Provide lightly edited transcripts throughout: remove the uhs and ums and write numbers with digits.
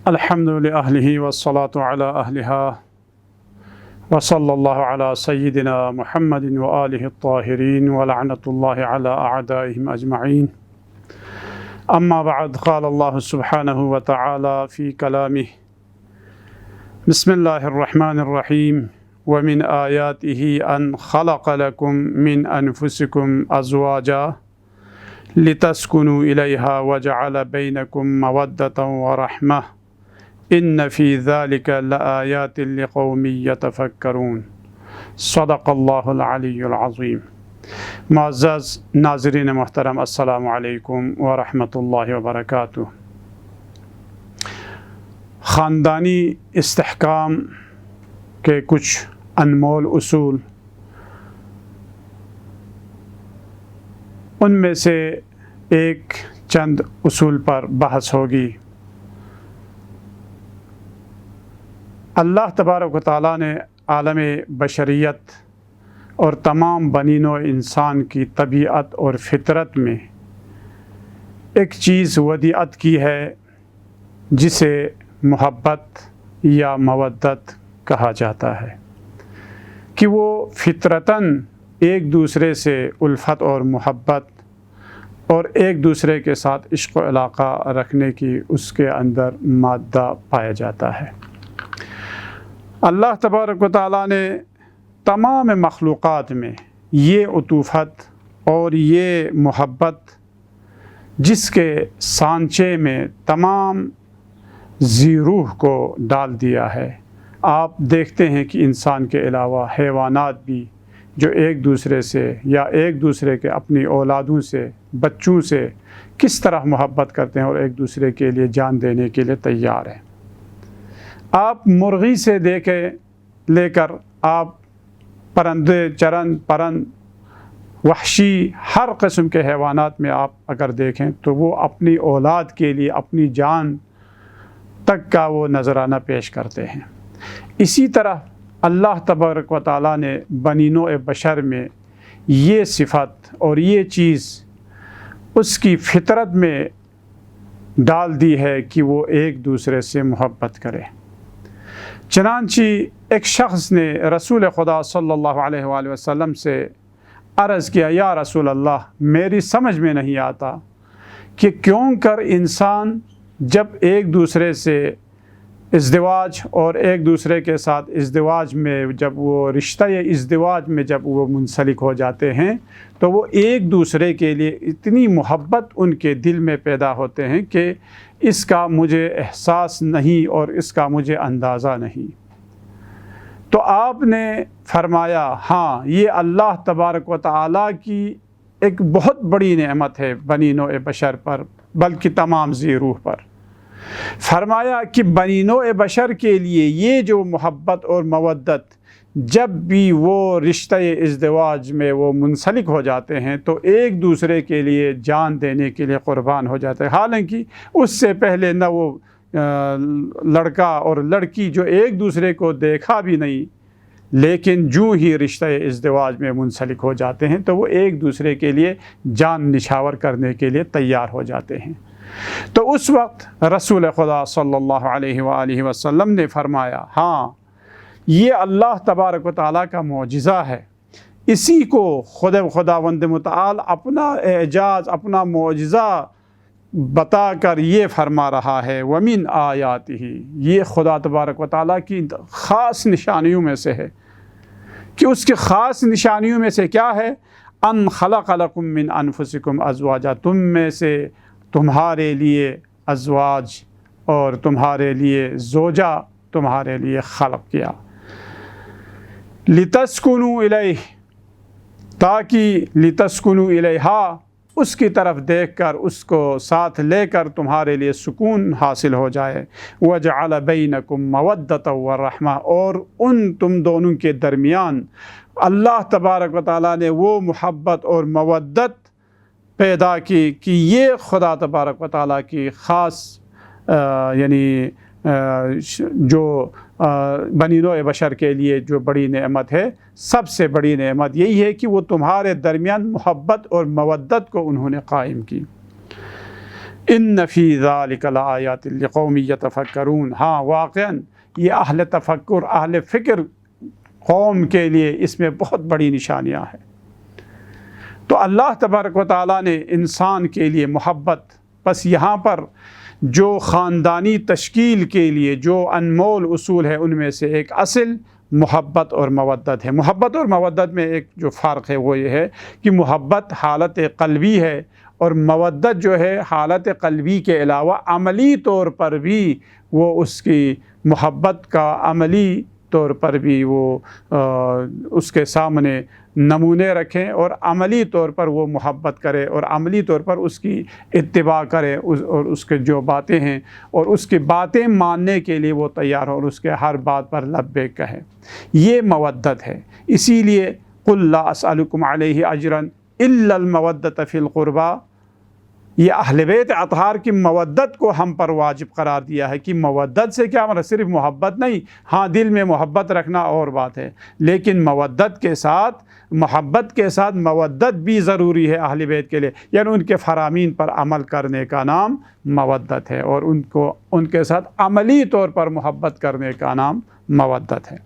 الحمد لأهله والصلاة على أهلها وصلى الله على سيدنا محمد وآله الطاهرين ولعنة الله على أعدائهم أجمعين. أما بعد، قال الله سبحانه وتعالى في كلامه: بسم الله الرحمن الرحيم ومن آياته أن خلق لكم من أنفسكم أزواجا لتسكنوا إليها وجعل بينكم مودة ورحمة إن في ذلك لآيات لقوم يتفكرون. صدق اللہ العلی العظیم. معزز ناظرین محترم، السلام علیکم ورحمۃ اللہ وبرکاتہ. خاندانی استحکام کے کچھ انمول اصول، ان میں سے ایک چند اصول پر بحث ہوگی. اللہ تبارک و تعالیٰ نے عالم بشریت اور تمام بنی نوع انسان کی طبیعت اور فطرت میں ایک چیز ودیعت کی ہے جسے محبت یا مودت کہا جاتا ہے، کہ وہ فطرتاً ایک دوسرے سے الفت اور محبت اور ایک دوسرے کے ساتھ عشق و علاقہ رکھنے کی اس کے اندر مادہ پایا جاتا ہے. اللہ تبارک و تعالیٰ نے تمام مخلوقات میں یہ عطوفت اور یہ محبت، جس کے سانچے میں تمام ذی روح کو ڈال دیا ہے. آپ دیکھتے ہیں کہ انسان کے علاوہ حیوانات بھی جو ایک دوسرے سے یا ایک دوسرے کے اپنی اولادوں سے، بچوں سے کس طرح محبت کرتے ہیں اور ایک دوسرے کے لیے جان دینے کے لیے تیار ہیں. آپ مرغی سے لے کر آپ پرندے، چرند، پرند، وحشی، ہر قسم کے حیوانات میں آپ اگر دیکھیں تو وہ اپنی اولاد کے لیے اپنی جان تک کا وہ نذرانہ پیش کرتے ہیں. اسی طرح اللہ تبارک و تعالیٰ نے بنی نوع بشر میں یہ صفت اور یہ چیز اس کی فطرت میں ڈال دی ہے کہ وہ ایک دوسرے سے محبت کرے. چنانچہ ایک شخص نے رسول خدا صلی اللہ علیہ وآلہ وسلم سے عرض کیا: یا رسول اللہ، میری سمجھ میں نہیں آتا کہ کیوں کر انسان جب ایک دوسرے سے ازدواج اور ایک دوسرے کے ساتھ ازدواج میں جب وہ رشتہ ازدواج میں جب وہ منسلک ہو جاتے ہیں تو وہ ایک دوسرے کے لیے اتنی محبت ان کے دل میں پیدا ہوتے ہیں کہ اس کا مجھے احساس نہیں اور اس کا مجھے اندازہ نہیں. تو آپ نے فرمایا: ہاں، یہ اللہ تبارک و تعالیٰ کی ایک بہت بڑی نعمت ہے بنی نوع بشر پر، بلکہ تمام ذی روح پر. فرمایا کہ بنی نوع بشر کے لیے یہ جو محبت اور مودت جب بھی وہ رشتہ ازدواج میں وہ منسلک ہو جاتے ہیں تو ایک دوسرے کے لیے جان دینے کے لیے قربان ہو جاتے ہیں. حالانکہ اس سے پہلے نہ وہ لڑکا اور لڑکی جو ایک دوسرے کو دیکھا بھی نہیں، لیکن جو ہی رشتہ ازدواج میں منسلک ہو جاتے ہیں تو وہ ایک دوسرے کے لیے جان نچھاور کرنے کے لیے تیار ہو جاتے ہیں. تو اس وقت رسول خدا صلی اللہ علیہ وآلہ وسلم نے فرمایا: ہاں، یہ اللہ تبارک و تعالیٰ کا معجزہ ہے. اسی کو خداوند متعال اپنا اعجاز، اپنا معجزہ بتا کر یہ فرما رہا ہے: وَمِنْ آیَاتِهِ، یہ خدا تبارک و تعالیٰ کی خاص نشانیوں میں سے ہے. کہ اس کی خاص نشانیوں میں سے کیا ہے؟ أَنْ خَلَقَ لَكُم مِّنْ أَنفُسِكُمْ أَزْوَاجًا، تم میں سے تمہارے لیے ازواج اور تمہارے لیے زوجہ تمہارے لیے خلق کیا. لِتَسْكُنُوا إِلَيْهِ، تاکہ لِتَسْكُنُوا إِلَيْهَا، اس کی طرف دیکھ کر، اس کو ساتھ لے کر تمہارے لیے سکون حاصل ہو جائے. وَجَعَلَ بَيْنَكُمْ مَوَدَّةً وَرَحْمَةً، اور ان تم دونوں کے درمیان اللہ تبارک و تعالیٰ نے وہ محبت اور مودت پیدا کی کہ یہ خدا تبارک و تعالیٰ کی خاص یعنی جو بنی نوع بشر کے لیے جو بڑی نعمت ہے، سب سے بڑی نعمت یہی ہے کہ وہ تمہارے درمیان محبت اور مودت کو انہوں نے قائم کی. ان فی ذلک لآیات لقوم یتفکرون، ہاں واقعاً یہ اہل تفکر، اہل فکر قوم کے لیے اس میں بہت بڑی نشانیاں ہیں۔ تو اللہ تبارک و تعالیٰ نے انسان کے لیے محبت، بس یہاں پر جو خاندانی تشکیل کے لیے جو انمول اصول ہے ان میں سے ایک اصل محبت اور مودت ہے۔ محبت اور مودت میں ایک جو فرق ہے وہ یہ ہے کہ محبت حالت قلبی ہے اور مودت جو ہے حالت قلبی کے علاوہ عملی طور پر بھی وہ اس کی محبت کا عملی طور پر بھی وہ اس کے سامنے نمونے رکھیں اور عملی طور پر وہ محبت کرے اور عملی طور پر اس کی اتباع کرے اور اس کے جو باتیں ہیں اور اس کی باتیں ماننے کے لیے وہ تیار ہو اور اس کے ہر بات پر لبیک کہے، یہ مودت ہے۔ اسی لیے قل لا اسألکم علیہ اجرا الا المودۃ فی القربی، یہ اہل بیت اطہار کی مودت کو ہم پر واجب قرار دیا ہے کہ مودت سے کیا مراد، صرف محبت نہیں، ہاں دل میں محبت رکھنا اور بات ہے، لیکن محبت کے ساتھ مودت بھی ضروری ہے اہل بیت کے لیے، یعنی ان کے فرامین پر عمل کرنے کا نام مودت ہے اور ان کے ساتھ عملی طور پر محبت کرنے کا نام مودت ہے۔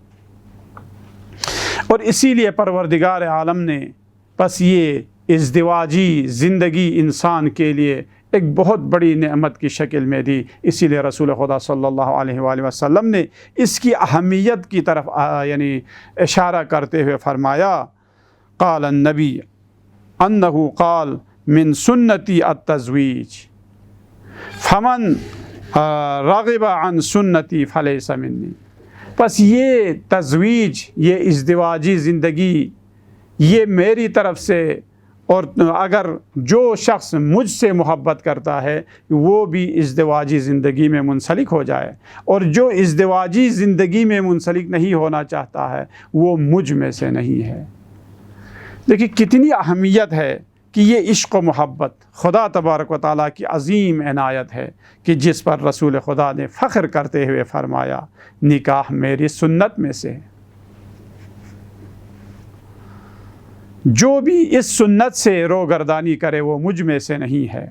اور اسی لیے پروردگار عالم نے بس یہ ازدواجی زندگی انسان کے لیے ایک بہت بڑی نعمت کی شکل میں دی، اسی لیے رسول خدا صلی اللہ علیہ وآلہ وسلم نے اس کی اہمیت کی طرف یعنی اشارہ کرتے ہوئے فرمایا، قال النبی انہ قال من سنتی التزویج فمن رغب عن سنتی فلیس منی، بس یہ تزویج، یہ ازدواجی زندگی یہ میری طرف سے، اور اگر جو شخص مجھ سے محبت کرتا ہے وہ بھی ازدواجی زندگی میں منسلک ہو جائے، اور جو ازدواجی زندگی میں منسلک نہیں ہونا چاہتا ہے وہ مجھ میں سے نہیں ہے۔ دیکھیے کتنی اہمیت ہے کہ یہ عشق و محبت خدا تبارک و تعالیٰ کی عظیم عنایت ہے کہ جس پر رسول خدا نے فخر کرتے ہوئے فرمایا، نکاح میری سنت میں سے ہے، جو بھی اس سنت سے روگردانی کرے وہ مجھ میں سے نہیں ہے۔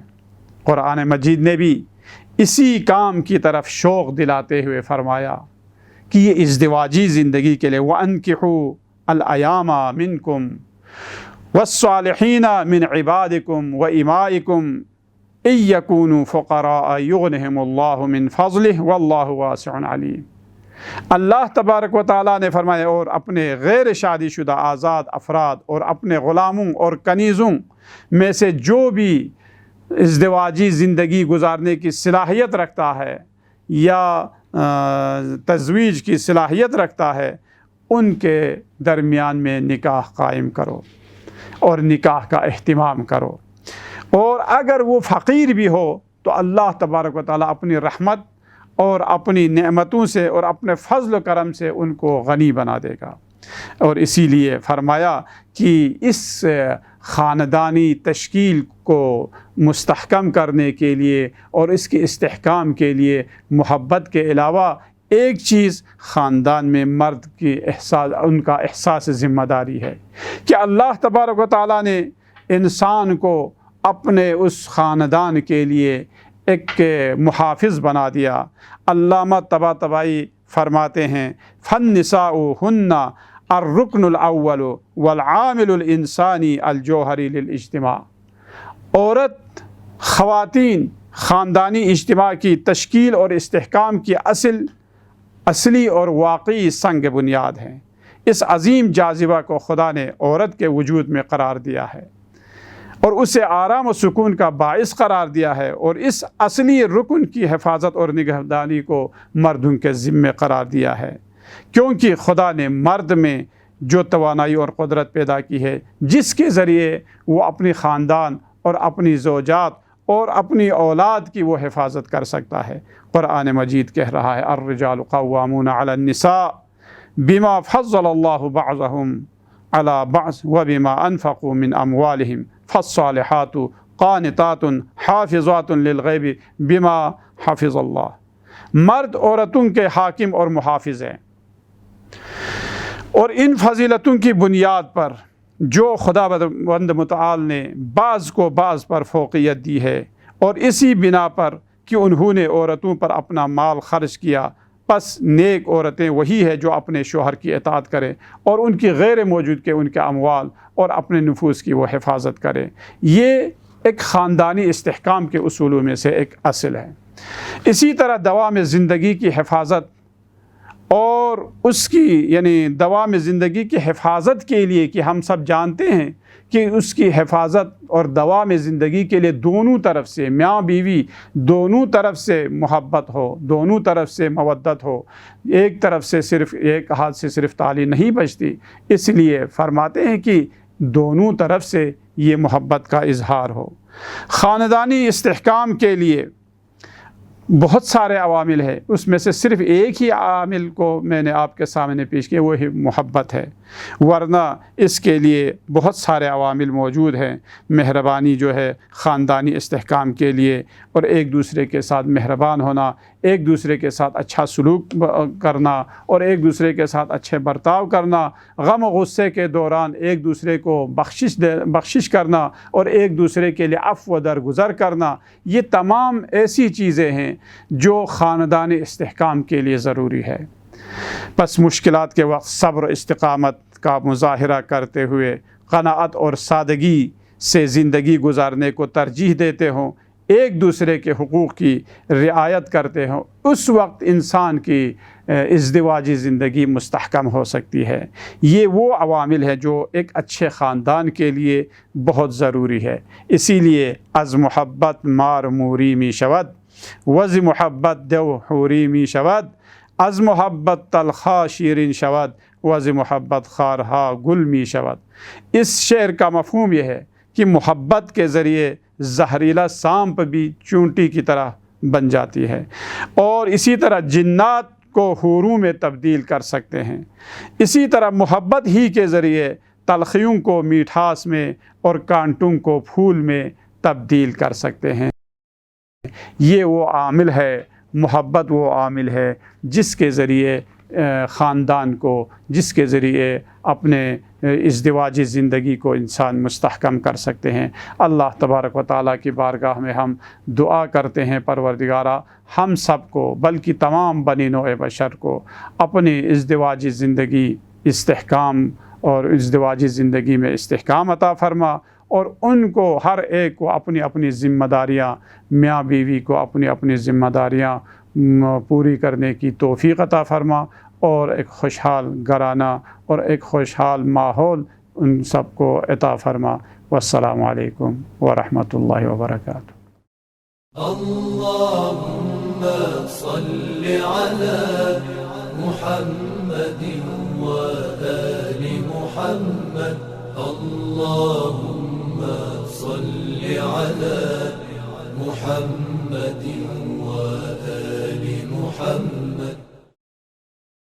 قرآن مجید نے بھی اسی کام کی طرف شوق دلاتے ہوئے فرمایا کہ یہ ازدواجی زندگی کے لیے وَأَنكِحُوا الْأَيَامَ مِنكُمْ وَالصَّالِحِينَ مِنْ عِبَادِكُمْ وَإِمَائِكُمْ إِن يَكُونُوا فُقَرَاءَ يُغْنِهِمُ اللَّهُ مِنْ فَضْلِهِ وَاللَّهُ وَاسِعٌ عَلِيمٌ۔ اللہ تبارک و تعالیٰ نے فرمایا، اور اپنے غیر شادی شدہ آزاد افراد اور اپنے غلاموں اور کنیزوں میں سے جو بھی ازدواجی زندگی گزارنے کی صلاحیت رکھتا ہے یا تزویج کی صلاحیت رکھتا ہے ان کے درمیان میں نکاح قائم کرو اور نکاح کا اہتمام کرو، اور اگر وہ فقیر بھی ہو تو اللہ تبارک و تعالیٰ اپنی رحمت اور اپنی نعمتوں سے اور اپنے فضل و کرم سے ان کو غنی بنا دے گا۔ اور اسی لیے فرمایا کہ اس خاندانی تشکیل کو مستحکم کرنے کے لیے اور اس کے استحکام کے لیے محبت کے علاوہ ایک چیز خاندان میں مرد کی ان کا احساس ذمہ داری ہے کہ اللہ تبارک و تعالیٰ نے انسان کو اپنے اس خاندان کے لیے ایک محافظ بنا دیا۔ علامہ طباطبائی فرماتے ہیں، فَالنِّسَاءُ هُنَّ الرُّكْنُ الْأَوَّلُ وَالْعَامِلُ الْإِنسَانِ الْجَوْهَرِ لِلْاجْتِمَاع، عورت، خواتین خاندانی اجتماع کی تشکیل اور استحکام کی اصلی اور واقعی سنگ بنیاد ہیں۔ اس عظیم جاذبہ کو خدا نے عورت کے وجود میں قرار دیا ہے اور اسے آرام و سکون کا باعث قرار دیا ہے، اور اس اصلی رکن کی حفاظت اور نگہدانی کو مردوں کے ذمے قرار دیا ہے، کیونکہ خدا نے مرد میں جو توانائی اور قدرت پیدا کی ہے جس کے ذریعے وہ اپنی خاندان اور اپنی زوجات اور اپنی اولاد کی وہ حفاظت کر سکتا ہے۔ قرآن مجید کہہ رہا ہے، الرجال قوامون علی النساء بما فضل اللہ بعضهم على بعض وبما انفقوا من اموالهم فالصالحات قانتات حافظات للغیب بما حفظ اللہ، مرد عورتوں کے حاکم اور محافظ ہیں، اور ان فضیلتوں کی بنیاد پر جو خدا بند متعال نے بعض کو بعض پر فوقیت دی ہے اور اسی بنا پر کہ انہوں نے عورتوں پر اپنا مال خرچ کیا، پس نیک عورتیں وہی ہے جو اپنے شوہر کی اطاعت کرے اور ان کی غیر موجود کے ان کے اموال اور اپنے نفوس کی وہ حفاظت کرے۔ یہ ایک خاندانی استحکام کے اصولوں میں سے ایک اصل ہے۔ اسی طرح دوام زندگی کی حفاظت اور اس کی یعنی دوام زندگی کی حفاظت کے لیے کہ ہم سب جانتے ہیں کہ اس کی حفاظت اور دوام زندگی کے لیے دونوں طرف سے میاں بیوی دونوں طرف سے محبت ہو، دونوں طرف سے مودت ہو، ایک طرف سے صرف ایک ہاتھ سے صرف تالی نہیں بجتی، اس لیے فرماتے ہیں کہ دونوں طرف سے یہ محبت کا اظہار ہو۔ خاندانی استحکام کے لیے بہت سارے عوامل ہیں، اس میں سے صرف ایک ہی عامل کو میں نے آپ کے سامنے پیش کیا، وہی محبت ہے، ورنہ اس کے لیے بہت سارے عوامل موجود ہیں۔ مہربانی جو ہے خاندانی استحکام کے لیے، اور ایک دوسرے کے ساتھ مہربان ہونا، ایک دوسرے کے ساتھ اچھا سلوک کرنا اور ایک دوسرے کے ساتھ اچھے برتاؤ کرنا، غم و غصے کے دوران ایک دوسرے کو بخشش کرنا اور ایک دوسرے کے لیے عفو و درگزر کرنا، یہ تمام ایسی چیزیں ہیں جو خاندانی استحکام کے لیے ضروری ہے۔ پس مشکلات کے وقت صبر و استقامت کا مظاہرہ کرتے ہوئے قناعت اور سادگی سے زندگی گزارنے کو ترجیح دیتے ہوں، ایک دوسرے کے حقوق کی رعایت کرتے ہوں، اس وقت انسان کی ازدواجی زندگی مستحکم ہو سکتی ہے۔ یہ وہ عوامل ہے جو ایک اچھے خاندان کے لیے بہت ضروری ہے۔ اسی لیے از محبت مار موری می شود، وز محبت دو حوری می شود، از محبت تلخا شیرین شود، وز محبت خارہا گل می شود۔ اس شعر کا مفہوم یہ ہے کہ محبت کے ذریعے زہریلا سانپ بھی چونٹی کی طرح بن جاتی ہے، اور اسی طرح جنات کو حوروں میں تبدیل کر سکتے ہیں۔ اسی طرح محبت ہی کے ذریعے تلخیوں کو میٹھاس میں اور کانٹوں کو پھول میں تبدیل کر سکتے ہیں۔ یہ وہ عامل ہے، محبت وہ عامل ہے جس کے ذریعے خاندان کو، جس کے ذریعے اپنے ازدواجی زندگی کو انسان مستحکم کر سکتے ہیں۔ اللہ تبارک و تعالیٰ کی بارگاہ میں ہم دعا کرتے ہیں، پروردگارا ہم سب کو بلکہ تمام بنی نوع بشر کو اپنی ازدواجی زندگی استحکام اور ازدواجی زندگی میں استحکام عطا فرما، اور ان کو ہر ایک کو اپنی اپنی ذمہ داریاں، میاں بیوی کو اپنی اپنی ذمہ داریاں پوری کرنے کی توفیق عطا فرما، اور ایک خوشحال گھرانہ اور ایک خوشحال ماحول ان سب کو عطا فرما۔ والسلام علیکم ورحمۃ اللہ وبرکاتہ۔ اللهم صل على محمد وآل محمد، اللهم صل على محمد وآل محمد،